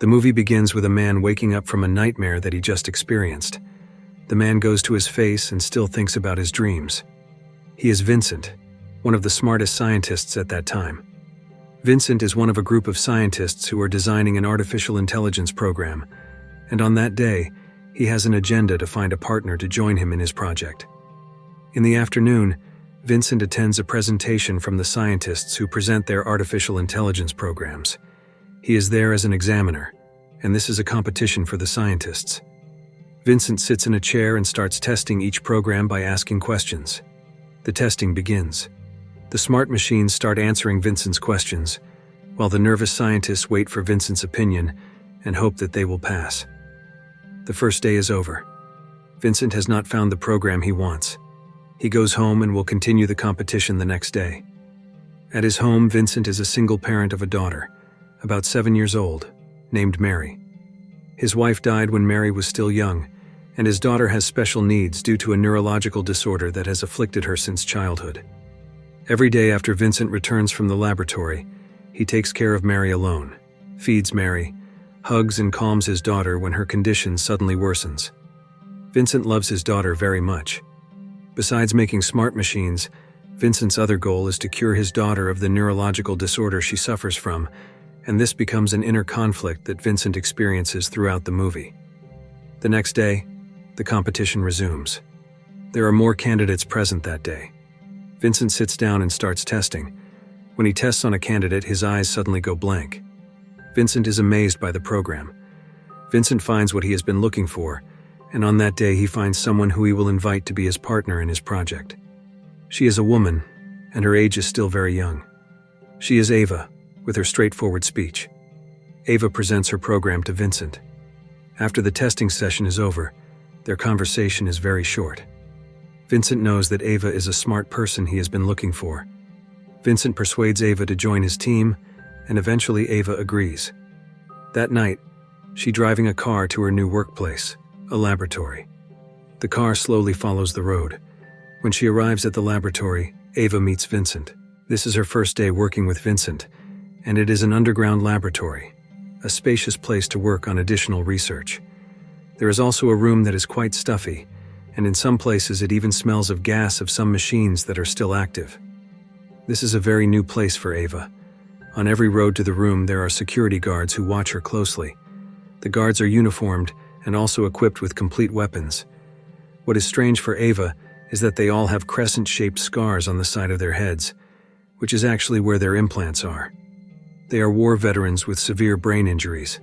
The movie begins with a man waking up from a nightmare that he just experienced. The man goes to his face and still thinks about his dreams. He is Vincent, one of the smartest scientists at that time. Vincent is one of a group of scientists who are designing an artificial intelligence program, and on that day, he has an agenda to find a partner to join him in his project. In the afternoon, Vincent attends a presentation from the scientists who present their artificial intelligence programs. He is there as an examiner, and this is a competition for the scientists. Vincent sits in a chair and starts testing each program by asking questions. The testing begins. The smart machines start answering Vincent's questions, while the nervous scientists wait for Vincent's opinion and hope that they will pass. The first day is over. Vincent has not found the program he wants. He goes home and will continue the competition the next day. At his home, Vincent is a single parent of a daughter, about 7 years old, named Mary. His wife died when Mary was still young, and his daughter has special needs due to a neurological disorder that has afflicted her since childhood. Every day after Vincent returns from the laboratory, he takes care of Mary alone, feeds Mary, hugs and calms his daughter when her condition suddenly worsens. Vincent loves his daughter very much. Besides making smart machines, Vincent's other goal is to cure his daughter of the neurological disorder she suffers from, and this becomes an inner conflict that Vincent experiences throughout the movie. The next day, the competition resumes. There are more candidates present that day. Vincent sits down and starts testing. When he tests on a candidate, his eyes suddenly go blank. Vincent is amazed by the program. Vincent finds what he has been looking for, and on that day he finds someone who he will invite to be his partner in his project. She is a woman, and her age is still very young. She is Ava, with her straightforward speech. Ava presents her program to Vincent. After the testing session is over, their conversation is very short. Vincent knows that Ava is a smart person he has been looking for. Vincent persuades Ava to join his team, and eventually Ava agrees. That night, she's driving a car to her new workplace, a laboratory. The car slowly follows the road. When she arrives at the laboratory, Ava meets Vincent. This is her first day working with Vincent, and it is an underground laboratory, a spacious place to work on additional research. There is also a room that is quite stuffy, and in some places it even smells of gas of some machines that are still active. This is a very new place for Ava. On every road to the room there are security guards who watch her closely. The guards are uniformed and also equipped with complete weapons. What is strange for Ava is that they all have crescent-shaped scars on the side of their heads, which is actually where their implants are. They are war veterans with severe brain injuries.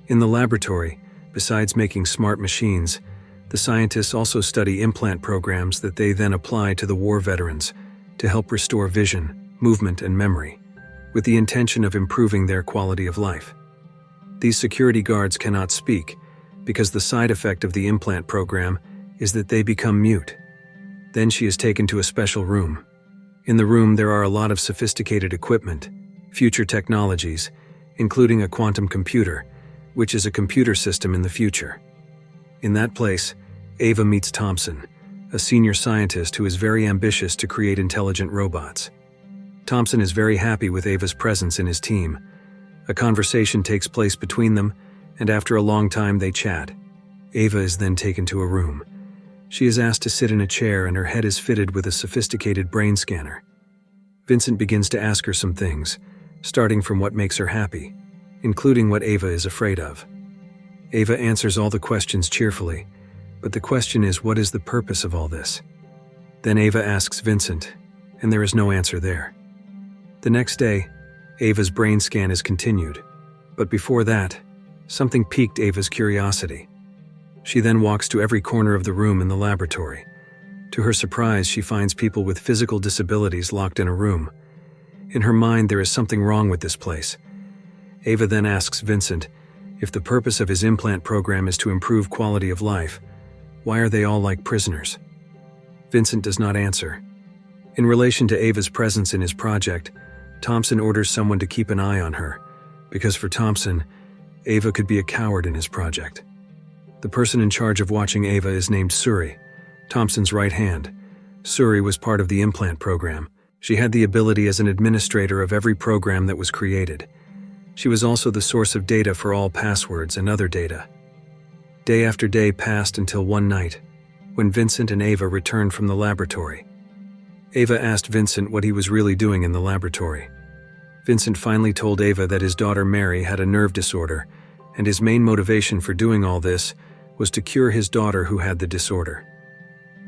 In the laboratory, besides making smart machines, the scientists also study implant programs that they then apply to the war veterans to help restore vision, movement, and memory, with the intention of improving their quality of life. These security guards cannot speak because the side effect of the implant program is that they become mute. Then she is taken to a special room. In the room there are a lot of sophisticated equipment, future technologies, including a quantum computer, which is a computer system in the future. In that place, Ava meets Thompson, a senior scientist who is very ambitious to create intelligent robots. Thompson is very happy with Ava's presence in his team. A conversation takes place between them, and after a long time they chat. Ava is then taken to a room. She is asked to sit in a chair and her head is fitted with a sophisticated brain scanner. Vincent begins to ask her some things, starting from what makes her happy, including what Ava is afraid of. Ava answers all the questions cheerfully, but the question is, what is the purpose of all this? Then Ava asks Vincent, and there is no answer there. The next day, Ava's brain scan is continued, but before that, something piqued Ava's curiosity. She then walks to every corner of the room in the laboratory. To her surprise, she finds people with physical disabilities locked in a room. In her mind, there is something wrong with this place. Ava then asks Vincent, if the purpose of his implant program is to improve quality of life, why are they all like prisoners? Vincent does not answer. In relation to Ava's presence in his project, Thompson orders someone to keep an eye on her, because for Thompson, Ava could be a coward in his project. The person in charge of watching Ava is named Suri, Thompson's right hand. Suri was part of the implant program. She had the ability as an administrator of every program that was created. She was also the source of data for all passwords and other data. Day after day passed until one night, when Vincent and Ava returned from the laboratory. Ava asked Vincent what he was really doing in the laboratory. Vincent finally told Ava that his daughter Mary had a nerve disorder, and his main motivation for doing all this was to cure his daughter who had the disorder.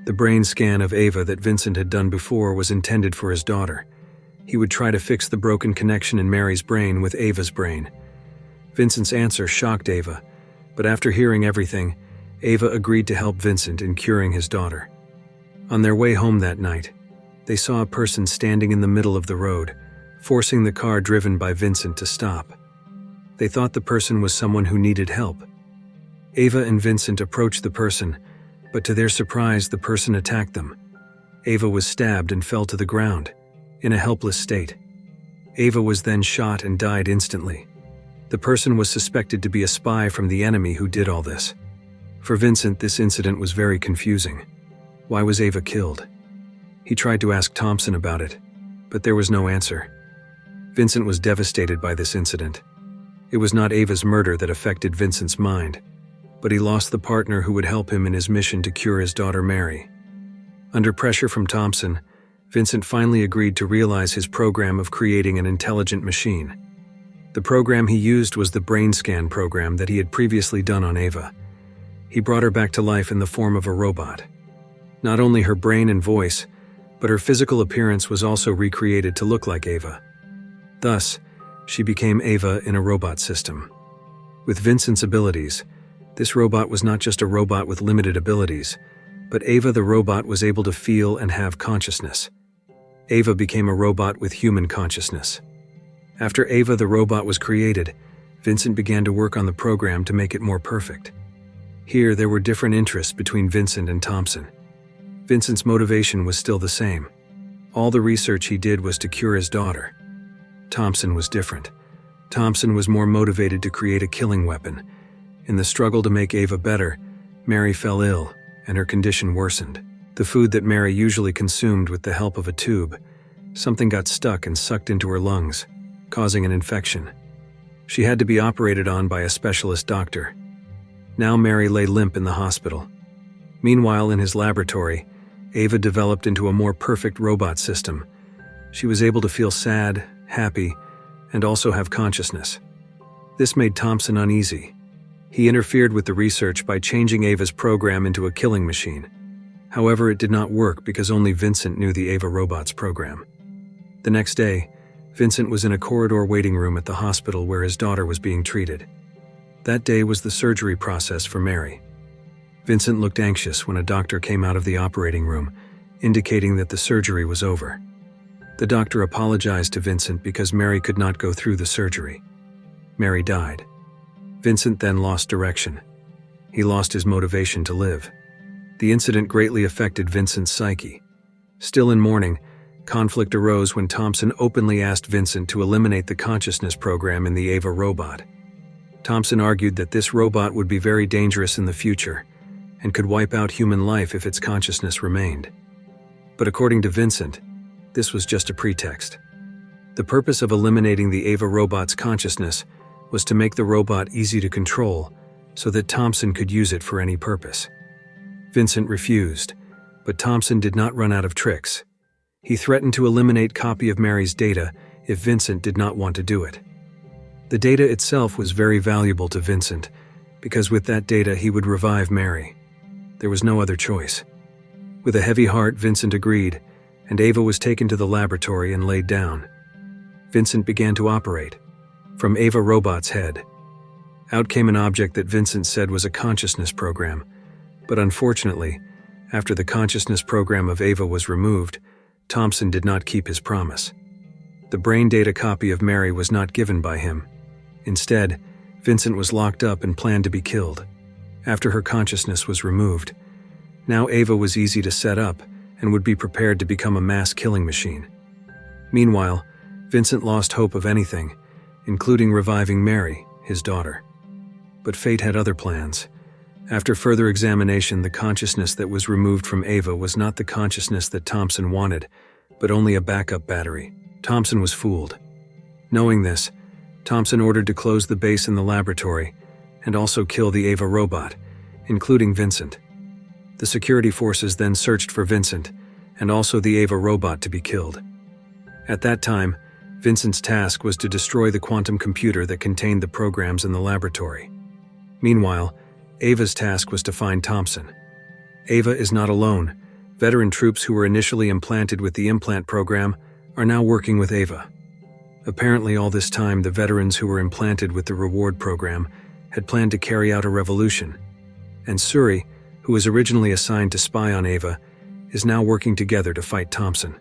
The brain scan of Ava that Vincent had done before was intended for his daughter. He would try to fix the broken connection in Mary's brain with Ava's brain. Vincent's answer shocked Ava, but after hearing everything, Ava agreed to help Vincent in curing his daughter. On their way home that night, they saw a person standing in the middle of the road, forcing the car driven by Vincent to stop. They thought the person was someone who needed help. Ava and Vincent approached the person, but to their surprise, the person attacked them. Ava was stabbed and fell to the ground, in a helpless state. Ava was then shot and died instantly. The person was suspected to be a spy from the enemy who did all this. For Vincent, this incident was very confusing. Why was Ava killed? He tried to ask Thompson about it, but there was no answer. Vincent was devastated by this incident. It was not Ava's murder that affected Vincent's mind, but he lost the partner who would help him in his mission to cure his daughter Mary. Under pressure from Thompson, Vincent finally agreed to realize his program of creating an intelligent machine. The program he used was the brain scan program that he had previously done on Ava. He brought her back to life in the form of a robot. Not only her brain and voice, but her physical appearance was also recreated to look like Ava. Thus, she became Ava in a robot system. With Vincent's abilities, this robot was not just a robot with limited abilities, but Ava the robot was able to feel and have consciousness. Ava became a robot with human consciousness. After Ava the robot was created, Vincent began to work on the program to make it more perfect. Here, there were different interests between Vincent and Thompson. Vincent's motivation was still the same. All the research he did was to cure his daughter. Thompson was different. Thompson was more motivated to create a killing weapon. In the struggle to make Ava better, Mary fell ill, and her condition worsened. The food that Mary usually consumed with the help of a tube, something got stuck and sucked into her lungs, causing an infection. She had to be operated on by a specialist doctor. Now Mary lay limp in the hospital. Meanwhile, in his laboratory, Ava developed into a more perfect robot system. She was able to feel sad, happy, and also have consciousness. This made Thompson uneasy. He interfered with the research by changing Ava's program into a killing machine. However, it did not work because only Vincent knew the Ava robot's program. The next day, Vincent was in a corridor waiting room at the hospital where his daughter was being treated. That day was the surgery process for Mary. Vincent looked anxious when a doctor came out of the operating room, indicating that the surgery was over. The doctor apologized to Vincent because Mary could not go through the surgery. Mary died. Vincent then lost direction. He lost his motivation to live. The incident greatly affected Vincent's psyche. Still in mourning, conflict arose when Thompson openly asked Vincent to eliminate the consciousness program in the Ava robot. Thompson argued that this robot would be very dangerous in the future and could wipe out human life if its consciousness remained. But according to Vincent, this was just a pretext. The purpose of eliminating the Ava robot's consciousness was to make the robot easy to control so that Thompson could use it for any purpose. Vincent refused, but Thompson did not run out of tricks. He threatened to eliminate copy of Mary's data if Vincent did not want to do it. The data itself was very valuable to Vincent, because with that data he would revive Mary. There was no other choice. With a heavy heart, Vincent agreed, and Ava was taken to the laboratory and laid down. Vincent began to operate. From Ava robot's head. Out came an object that Vincent said was a consciousness program, but unfortunately, after the consciousness program of Ava was removed, Thompson did not keep his promise. The brain data copy of Mary was not given by him. Instead, Vincent was locked up and planned to be killed. After her consciousness was removed, now Ava was easy to set up and would be prepared to become a mass killing machine. Meanwhile, Vincent lost hope of anything, including reviving Mary, his daughter. But fate had other plans. After further examination, the consciousness that was removed from Ava was not the consciousness that Thompson wanted, but only a backup battery. Thompson was fooled. Knowing this, Thompson ordered to close the base in the laboratory and also kill the Ava robot, including Vincent. The security forces then searched for Vincent and also the Ava robot to be killed. At that time, Vincent's task was to destroy the quantum computer that contained the programs in the laboratory. Meanwhile, Ava's task was to find Thompson. Ava is not alone. Veteran troops who were initially implanted with the implant program are now working with Ava. Apparently, all this time, the veterans who were implanted with the reward program had planned to carry out a revolution. And Suri, who was originally assigned to spy on Ava, is now working together to fight Thompson.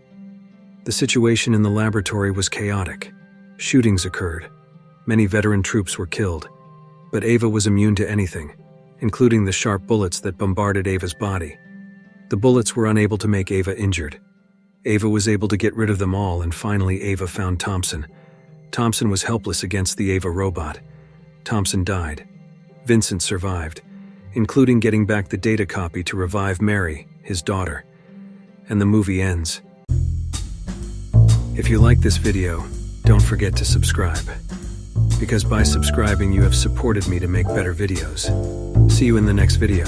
The situation in the laboratory was chaotic. Shootings occurred. Many veteran troops were killed. But Ava was immune to anything, including the sharp bullets that bombarded Ava's body. The bullets were unable to make Ava injured. Ava was able to get rid of them all, and finally Ava found Thompson. Thompson was helpless against the Ava robot. Thompson died. Vincent survived, including getting back the data copy to revive Mary, his daughter. And the movie ends. If you like this video, don't forget to subscribe. Because by subscribing, you have supported me to make better videos. See you in the next video.